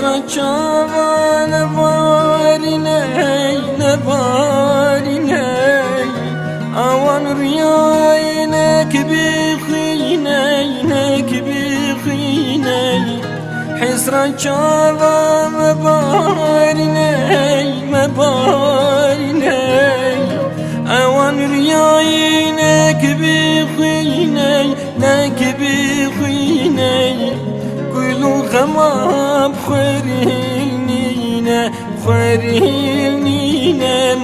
حسرت چاوان بارینه نبارینه آوان ریاینه که بخینه که بخینه حسرت چاوان بارینه مبارینه آوان ریاینه که بخینه که بخینه قلو غمام خورينينا خورينينا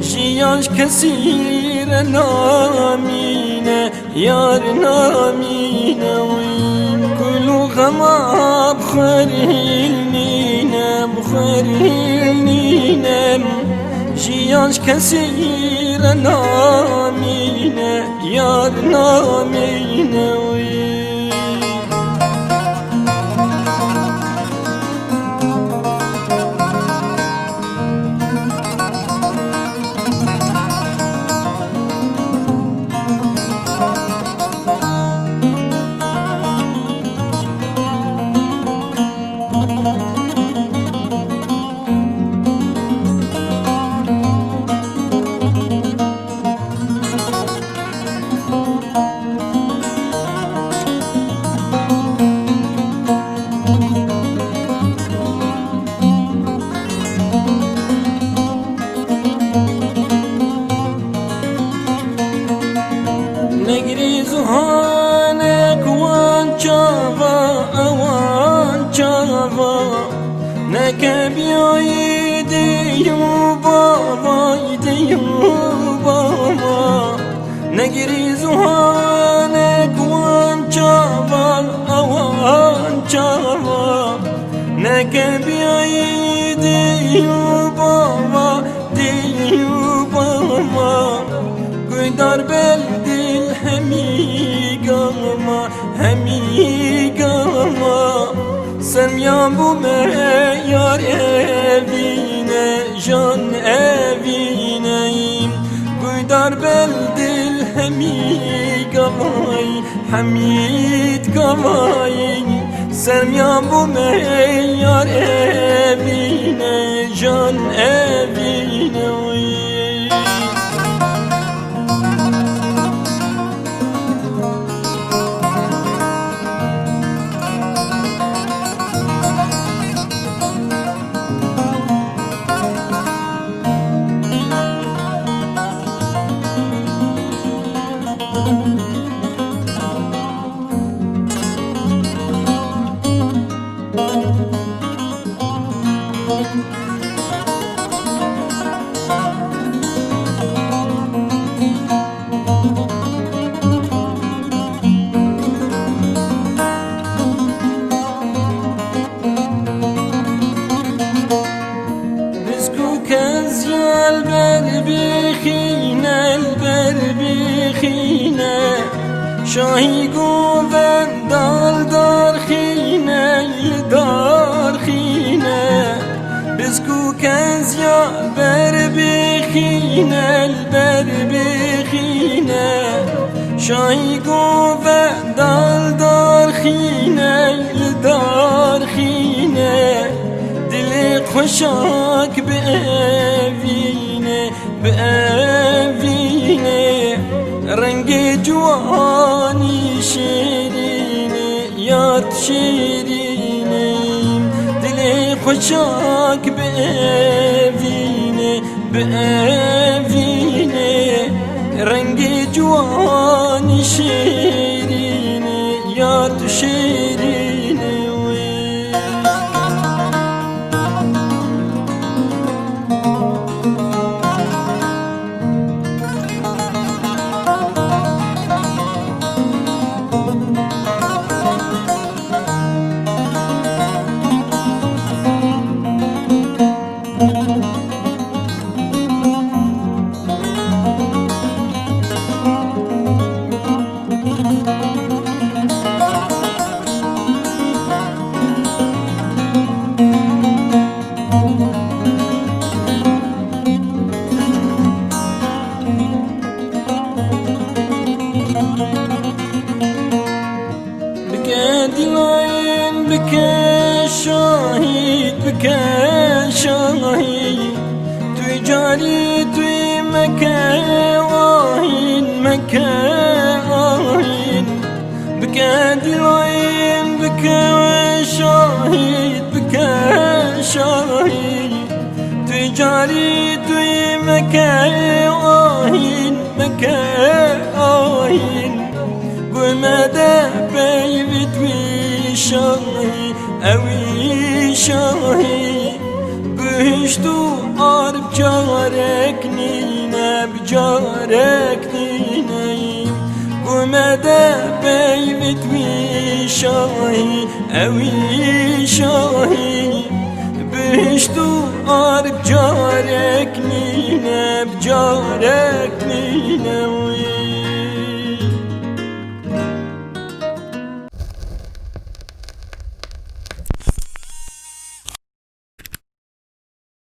جياش كثير نامينا يار نامينا قلو غمام خورينينا خورينينا جياش كثير نامينا يار نامينا نگری زهانک وان چاوا اوان چاوا نکه بیایی دیو بابا دیو بابا نگری زهانک وان چاوا اوان چاوا نکه بیایی دیو بابا دیو بابا قدر بلدی همی گاما سمیان بو میار اوینه جان اوینه قدر بلدل همی گوای حمید گوای سمیان بو میار اوینه جان اوینه شاهی گوون دال دار خینه بزگو کنزیا بر بخینه شاهی گوون دال دار خینه دل خوشاک بأوینه رنگ جوانی شیرینه یاد شیرینه دل خوشاک بأوینه رنگ جوانی شیرینه یاد شیرینه شاهد بك شاهد تجاري توي مكاين مكاين بك دلوين بك شاهد بك شاهد تجاري توي مكاين مكاين قمدا بيبت وشاهي أوي شاهي بهشتو عرب جارك نينا بجارك نينا قمدا بيبت وشاهي أوي شاهي بهشتو عرب جارك نينا بجارك نينا